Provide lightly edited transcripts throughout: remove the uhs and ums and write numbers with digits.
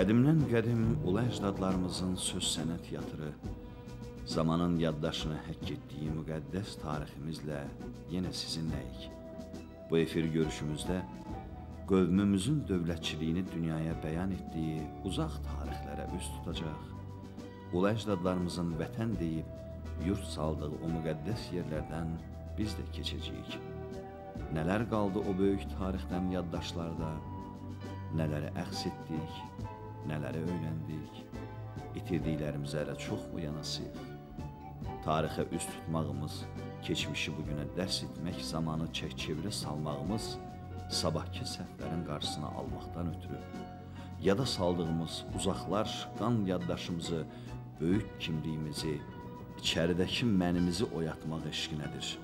Qədimdən qədim ulu əcdadlarımızın söz sənət yatırı, zamanın yaddaşını həkk etdiyi müqəddəs tariximizlə yenə sizinləyik. Bu efir görüşümüzdə qövmümüzün dövlətçiliyini dünyaya bəyan etdiyi uzaq tarixlərə üz tutacaq, ulu əcdadlarımızın vətən deyib yurt saldığı o müqəddəs yerlərdən biz də keçəcəyik. Nələr qaldı o böyük tarixdən yaddaşlarda, nələri əxs etdik, nələri öyrəndik, itirdiklərimizə elə çox bu yanasıyıq. Tarixə üz tutmağımız, keçmişi bugünə dərs etmək zamanı çək-çevirə salmağımız, sabahki səhvlərin qarşısını almaqdan ötürü, yada saldığımız uzaqlar qan yaddaşımızı, böyük kimliyimizi, içəridəki mənimizi oyatmaq eşqinədir.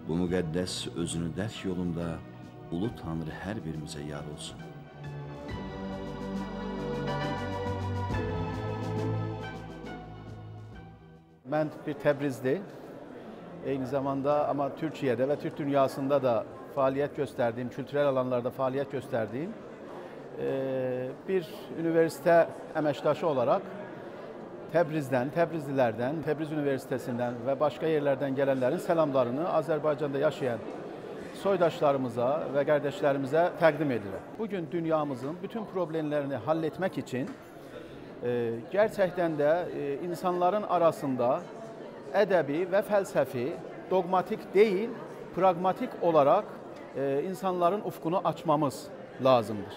Bu müqəddəs özünü dərk yolunda Ulu Tanrı hər birimizə yar olsun. Mən bir Təbrizli, eyni zamanda ama Türkiye'de ve Türk dünyasında da faaliyet gösterdiğim, kültürel alanlarda faaliyet gösterdiğim bir üniversite əməkdaşı olarak Təbriz'den, Təbrizlilerden, Təbriz Üniversitesi'nden ve başka yerlerden gelenlerin selamlarını Azerbaycan'da yaşayan soydaşlarımıza ve kardeşlerimize təqdim edirəm. Bugün dünyamızın bütün problemlerini halletmek için gerçekten de insanların arasında edebi ve felsefi, dogmatik değil, pragmatik olarak insanların ufkunu açmamız lazımdır.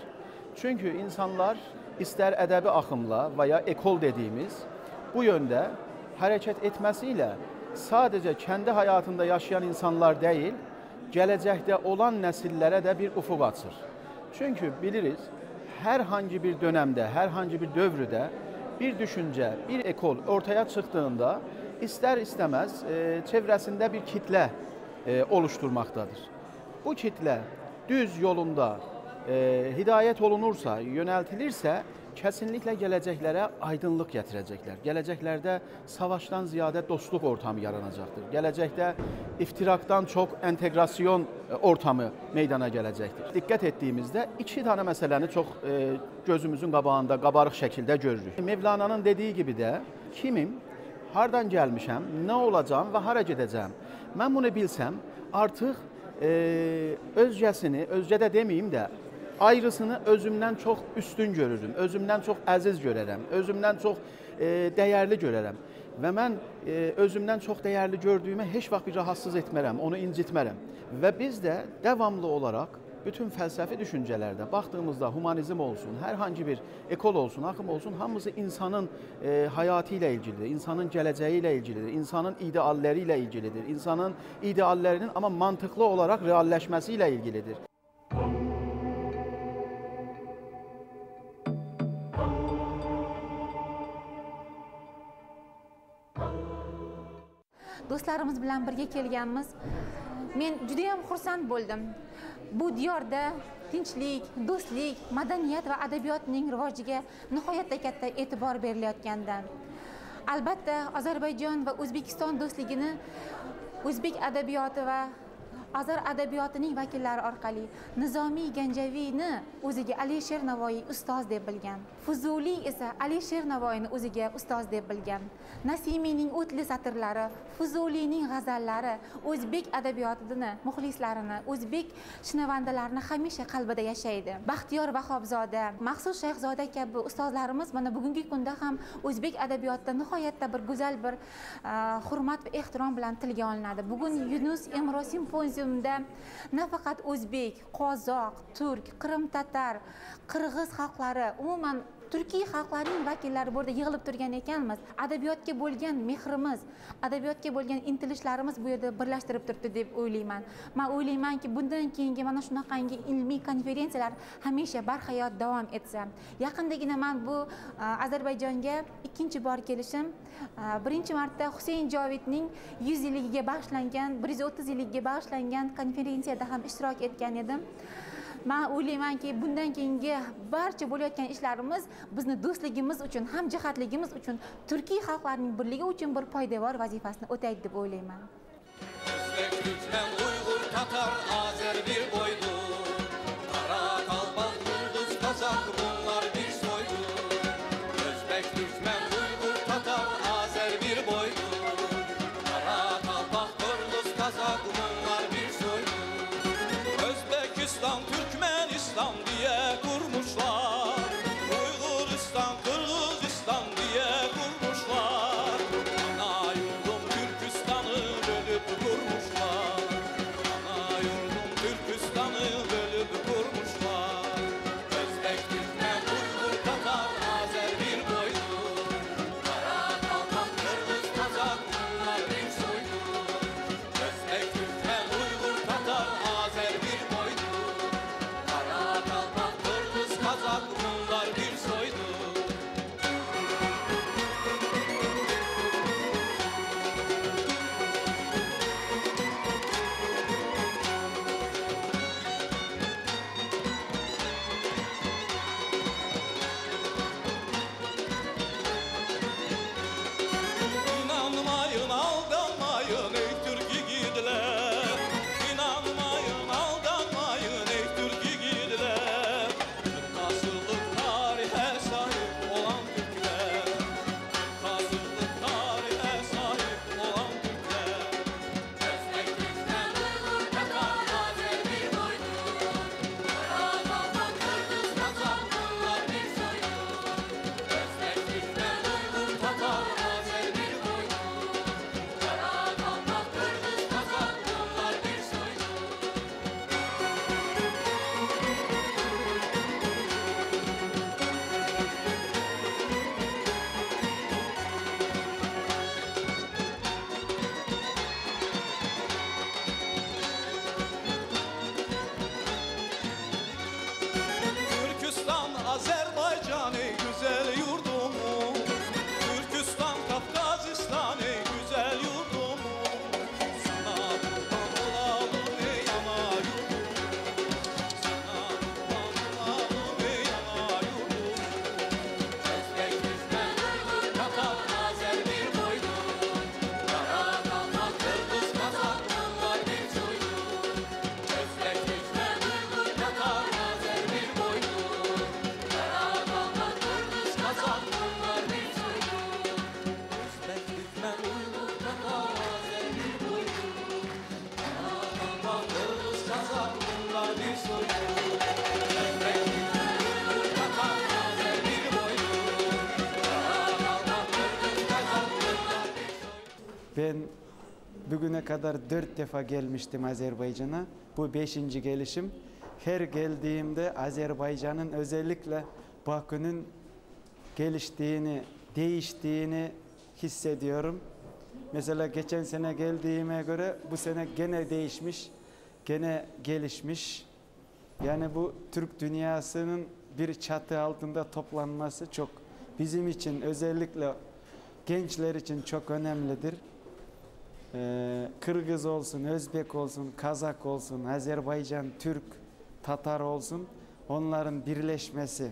Çünkü insanlar ister edebi akımla veya ekol dediğimiz bu yönde hareket etmesiyle sadece kendi hayatında yaşayan insanlar değil, gelecekte olan nesillere de bir ufuk açır. Çünkü biliriz, herhangi bir dönemde, herhangi bir dövrüde bir düşünce, bir ekol ortaya çıktığında ister istemez çevresinde bir kitle oluşturmaktadır. Bu kitle düz yolunda hidayet olunursa, yöneltilirse kesinlikle geleceklere aydınlık getirecekler. Geleceklerde savaştan ziyade dostluk ortamı yaranacaktır. Gelecekte iftiraktan çok entegrasyon ortamı meydana gelecektir. Dikkat ettiğimizde iki tane meseleni çok gözümüzün qabağında qabarıq şekilde görürük. Mevlana'nın dediği gibi de kimim, hardan gelmişəm, ne olacağım ve hara gedəcəm. Ben bunu bilsem artık özcəsini, özcədə demeyeyim de ayrısını özümden çok üstün görürüm, özümden çok əziz görərəm, özümden çok değerli görərəm. Və mən özümden çok değerli gördüğüme heç vaxt bir rahatsız etmərəm, onu incitmərəm. Ve biz de devamlı olarak bütün felsefi düşüncelerde baktığımızda humanizm olsun, herhangi bir ekol olsun, akım olsun, hamısı insanın hayatıyla ilgilidir, insanın geleceğiyle ilgilidir, insanın idealleriyle ilgilidir, insanın ideallerinin ama mantıklı olarak realleşmesiyle ilgilidir. Do'stlarimiz bilan birga kelganmiz. Men juda ham xursand bo'ldim. Bu diyorda tinchlik, do'stlik, madaniyat va adabiyotning rivojiga nihoyatda katta e'tibor berilayotganidan. Albatta, Ozarbayjon va O'zbekiston do'stligini o'zbek adabiyoti va Azar adabiyotining vakillari orqali Nizomiy Ganjaviyni o'ziga Alisher Navoiy ustoz deb bilgan. Fuzuliy esa Alisher Navoiyni o'ziga ustoz deb bilgan. Nasimiyning o'tli satrlari, Fuzuliyning g'azallari o'zbek adabiyotini, muxlislarini, o'zbek shinavandalarini hamisha qalbida yashaydi. Baxtiyor Vahobzoda, Maqsud Shayxzoda kabi ustozlarimiz mana bugungi kunda ham o'zbek adabiyotida nihoyatda bir go'zal bir hurmat va ehtirom bilan tilga olinadi. Bugun Yunus Emro simpoziumda nafaqat o'zbek, qozoq, turk, qrim-tatar, qirg'iz xalqlari, umuman Turkiy xalqlarining vakillari bu yerda yig'ilib turgan ekanmiz. Adabiyotga bo'lgan mehrimiz, adabiyotga bo'lgan intilishlarimiz bu yerda birlashtirib turibdi deb o'ylayman. Men o'ylaymanki, bundan keyingi mana shunaqangi ilmiy konferensiyalar hamisha barhayot davom etsa. Yaqindagina men bu Ozarbayjonga ikkinchi bor kelishim, birinchi marta Husayn Jovidning 100 yilligiga bag'ishlangan, 130 yilligiga bag'ishlangan konferensiyada ham ishtirok etgan edim. Men o'ylaymanki, bundan keyingi barcha bo'layotgan ishlarimiz bizni do'stligimiz uchun, hamjihatligimiz uchun, turkiy xalqlarning birligi uchun bir poydevor vazifasini o'taydi deb o'ylayman. Özbek, Türkmen, Uyg'ur, Tatar, Azer bir boydur. Qara, Qalpoq, Qurg'iz, Qozoq bunlar bir soydur. Ben bugüne kadar 4 defa gelmiştim Azerbaycan'a. Bu 5. gelişim. Her geldiğimde Azerbaycan'ın özellikle Bakü'nün geliştiğini, değiştiğini hissediyorum. Mesela geçen sene geldiğime göre bu sene gene değişmiş, gene gelişmiş. Yani bu Türk dünyasının bir çatı altında toplanması çok bizim için, özellikle gençler için çok önemlidir. Kırgız olsun, Özbek olsun, Kazak olsun, Azerbaycan, Türk, Tatar olsun, onların birleşmesi.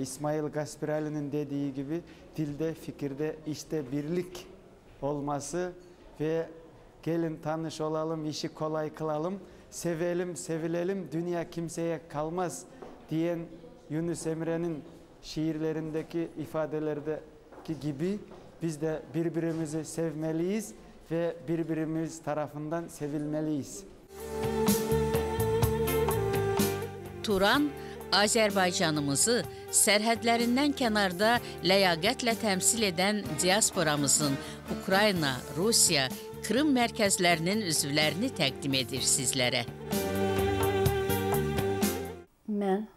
İsmail Gaspirali'nin dediği gibi dilde, fikirde, işte birlik olması ve gelin tanış olalım, işi kolay kılalım, sevelim, sevilelim, dünya kimseye kalmaz diyen Yunus Emre'nin şiirlerindeki ifadelerdeki gibi biz de birbirimizi sevmeliyiz ve birbirimiz tarafından sevilmeliyiz. Turan, Azərbaycanımızı sərhədlərindən kənarda ləyaqətlə təmsil edən diasporamızın Ukrayna, Rusiya, Krım mərkəzlərinin üzvlərini təqdim edir sizlərə. Mən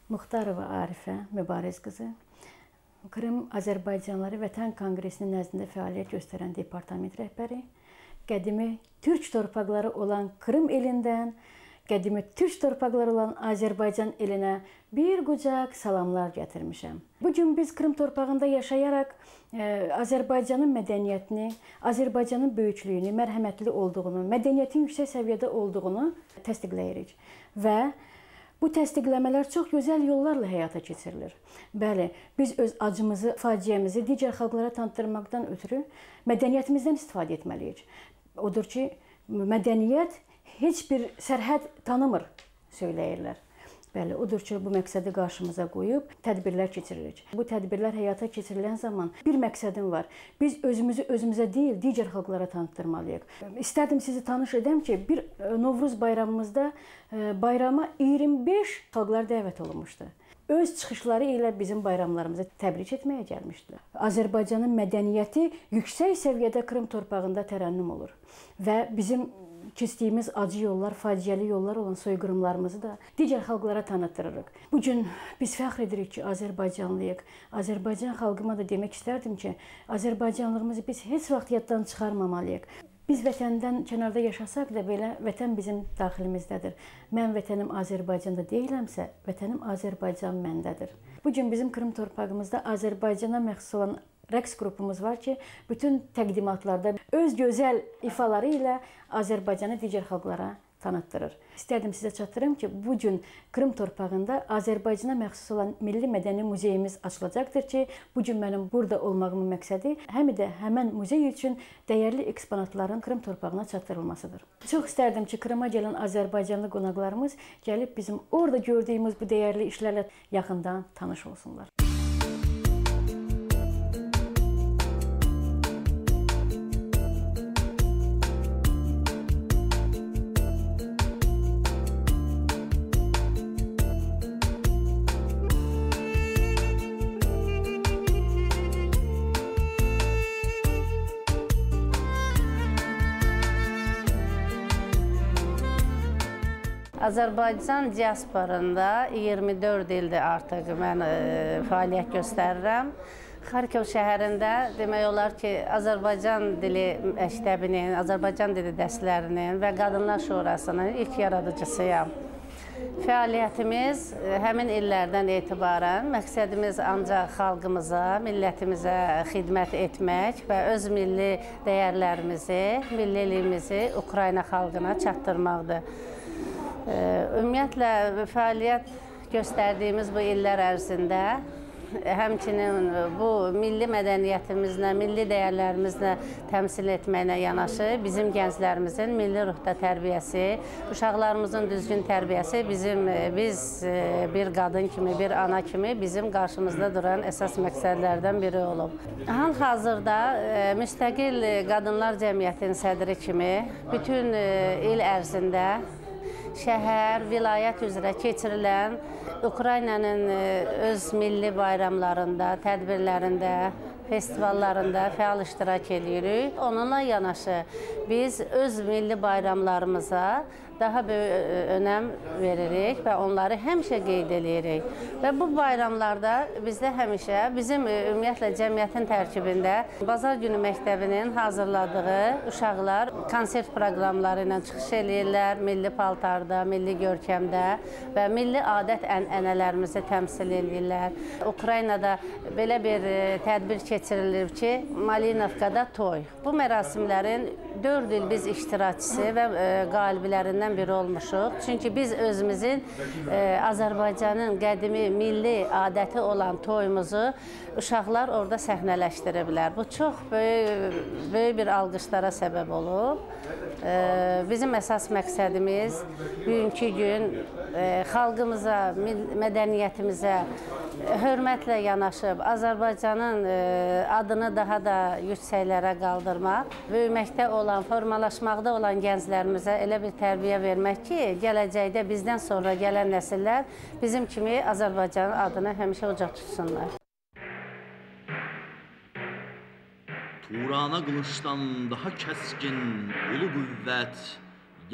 Muxtarova Arifə Mübariz qızı, Krım Azərbaycanlıları Vətən Konqresinin nəzdində fəaliyyət göstərən departament rəhbəri, qədimi Türk torpaqları olan Krım elindən qədimi Türk torpaqları olan Azərbaycan elinə bir qucaq salamlar gətirmişəm. Bugün biz Krım torpağında yaşayaraq Azərbaycanın mədəniyyətini, Azərbaycanın böyüklüyünü, mərhəmətli olduğunu, mədəniyyətin yüksək səviyyədə olduğunu təsdiqləyirik. Və bu təsdiqləmələr çox gözəl yollarla həyata keçirilir. Bəli, biz öz acımızı, faciəmizi digər xalqlara tanıtdırmaqdan ötürü mədəniyyətimizdən istifadə etməliyik. Odur ki, mədəniyyət heç bir sərhəd tanımır, söyləyirlər. Bəli, odur ki, bu məqsədi qarşımıza qoyub tədbirlər keçiririk. Bu tədbirlər həyata keçirilən zaman bir məqsədim var. Biz özümüzü özümüzə deyil, digər xalqlara tanıtdırmalıyıq. İstərdim sizi tanış edəm ki, bir Novruz bayramımızda bayrama 25 xalqlar dəvət olunmuşdu. Öz çıxışları ilə bizim bayramlarımızı təbrik etməyə gəlmişdilər. Azərbaycanın mədəniyyəti yüksək səviyyədə Krım torpağında tərənnüm olur və bizim keçdiyimiz acı yollar, faciəli yollar olan soyqırımlarımızı da digər xalqlara tanıtdırırıq. Bugün biz fəxr edirik ki, Azərbaycanlıyıq. Azərbaycan xalqıma da demək istərdim ki, Azərbaycanlığımızı biz heç vaxt yaddan çıxarmamalıyıq. Biz vətəndən kənarda yaşasaq da belə, vətən bizim daxilimizdədir. Mən vətənim Azərbaycanda deyiləmsə, vətənim Azərbaycan məndədir. Bugün bizim Krım torpağımızda Azərbaycana məxsus olan rəqs qrupumuz var ki, bütün təqdimatlarda öz gözəl ifaları ilə Azərbaycanı digər xalqlara tanıtdırır. İstərdim sizə çatdırım ki, bugün Krım torpağında Azərbaycana məxsus olan Milli Mədəni Muzeyimiz açılacaqdır ki, bugün mənim burada olmağımın məqsədi həm də həmən muzey üçün dəyərli eksponatların Krım torpağına çatdırılmasıdır. Çox istərdim ki, Krıma gələn Azərbaycanlı qonaqlarımız gəlib bizim orada gördüyümüz bu dəyərli işlərlə yaxından tanış olsunlar. Azərbaycan diasporunda 24 ildir artıq mən fəaliyyət göstərirəm. Xarkov şəhərində demək olar ki, Azərbaycan dili məktəbinin, Azərbaycan dili dərslərinin və Qadınlar Şurasının ilk yaradıcısıyam. Fəaliyyətimiz həmin illərdən etibarən məqsədimiz ancaq xalqımıza, millətimizə xidmət etmək və öz milli dəyərlərimizi, milliliyimizi Ukrayna xalqına çatdırmaqdır. Ümumiyyətlə, fəaliyyət göstərdiyimiz bu illər ərzində həmçinin bu milli mədəniyyətimizlə, milli dəyərlərimizlə təmsil etməklə yanaşı bizim gənclərimizin milli ruhda tərbiyəsi, uşaqlarımızın düzgün tərbiyəsi biz bir qadın kimi, bir ana kimi bizim qarşımızda duran əsas məqsədlərdən biri olub. Hal-hazırda müstəqil Qadınlar Cəmiyyətinin sədri kimi bütün il ərzində şəhər, vilayət üzrə keçirilən Ukraynanın öz milli bayramlarında, tədbirlərində, festivallarında fəal iştirak edirik. Onunla yanaşı biz öz milli bayramlarımıza daha böyük önəm veririk və onları həmişə qeyd edirik. Və bu bayramlarda bizdə həmişə bizim ümumiyyətlə cəmiyyətin tərkibində Bazar günü məktəbinin hazırladığı uşaqlar konsert proqramları ilə çıxış edirlər, milli paltarda, milli görkəmdə və milli adət-ənənələrimizi təmsil edirlər. Ukraynada belə bir tədbir keçirilir ki, Malinovkada toy. Bu mərasimlərin 4 il biz iştirakçısı və qaliblərindən biri olmuşuq. Çünki biz özümüzün Azərbaycanın qədimi milli adəti olan toyumuzu uşaqlar orada səhnələşdiriblər. Bu çox böyük bir alqışlara səbəb olub. Bizim əsas məqsədimiz bugünkü gün xalqımıza, mədəniyyətimizə hörmətlə yanaşıb Azərbaycanın adını daha da yüksəklərə qaldırmaq, böyüməkdə olan, formalaşmaqda olan gənclərimizə elə bir tərbiyə vermək ki, gələcəkdə bizdən sonra gələn nəsillər bizim kimi Azərbaycanın adını həmişə ucaq tutsunlar. Turana qılıçdan daha kəskin ulu qüvvət,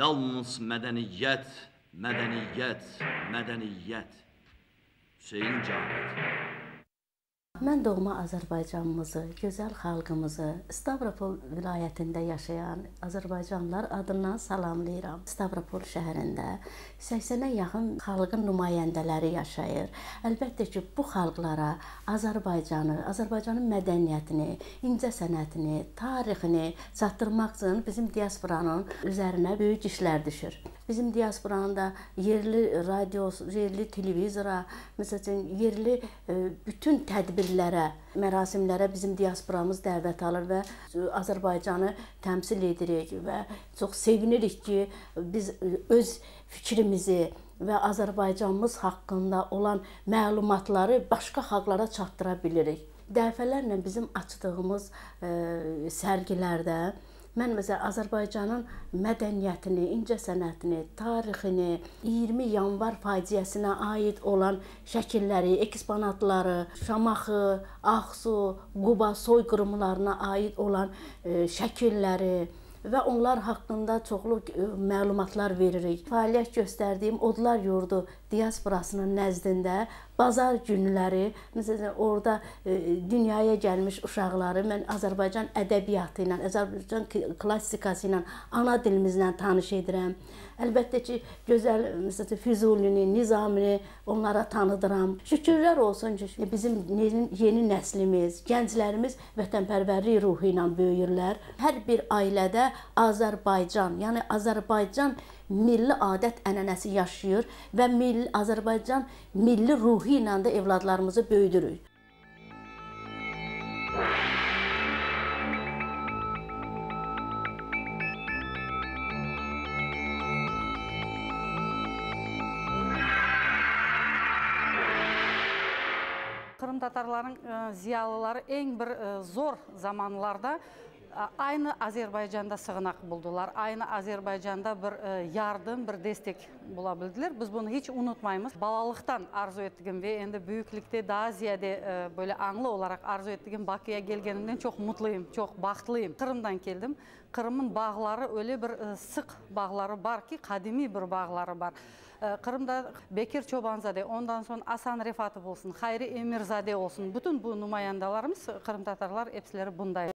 yalnız mədəniyyət, mədəniyyət, mədəniyyət. Hüseyin Cavit. Mən doğma Azərbaycanımızı, gözəl xalqımızı, Stavropol vilayətində yaşayan Azərbaycanlılar adından salamlayıram. Stavropol şəhərində 80-ə yaxın xalqın nümayəndələri yaşayır. Əlbəttə ki, bu xalqlara Azərbaycanı, Azərbaycanın mədəniyyətini, incə sənətini, tarixini çatdırmaq üçün bizim diasporanın üzərinə böyük işlər düşür. Bizim diasporanın da yerli radio, yerli televizora, məsələn, yerli bütün tədbirlərə, mərasimlərə bizim diasporamız dəvət alır və Azərbaycanı təmsil edirik və çox sevinirik ki, biz öz fikrimizi və Azərbaycanımız haqqında olan məlumatları başqa xalqlara çatdıra bilirik. Dəfələrlə bizim açdığımız sərgilərdə mən məsələn Azərbaycanın mədəniyyətini, incə sənətini, tarixini, 20 yanvar faciəsinə aid olan şəkilləri, eksponatları, Şamaxı, Ağsu, Quba soyqırımlarına aid olan şəkilləri və onlar haqqında çoxlu məlumatlar veririk. Fəaliyyət göstərdiyim Odlar Yurdu diasporasının nəzdində bazar günləri, məsələn, orada dünyaya gəlmiş uşaqları mən Azərbaycan ədəbiyyatı ilə, Azərbaycan klassikası ilə, ana dilimizlə tanış edirəm. Əlbəttə ki, gözəl məsələn Füzulini, Nizamini onlara tanıdıram. Şükürlər olsun ki, bizim yeni nəslimiz, gənclərimiz vətənpərvərlik ruhu ilə böyüyürlər. Hər bir ailədə Azərbaycan, yəni Azərbaycan milli adət-ənənəsi yaşayır və Azərbaycan milli ruhu ilə də evladlarımızı böyüdürük. Kırım Tatarların ziyalıları en bir zor zamanlarda aynı Azərbaycanda sığınaq buldular. Aynı Azərbaycanda bir yardım, bir destek bulabildiler. Biz bunu hiç unutmayız. Balalıktan arzu ettiğim ve endi büyüklükte daha ziyade böyle anlı olarak arzu ettiğim Bakıya gelgenimden çok mutluyum, çok baxtlıyım. Kırım'dan geldim. Kırım'ın bağları öyle bir sık bağları var ki, kadimi bir bağları var. Kırım'da Bekir Çobanzade, ondan sonra Asan Refatov olsun, Hayri Emirzade olsun, bütün bu nümayandalarımız Kırım Tatarlar hepsileri bundaydı.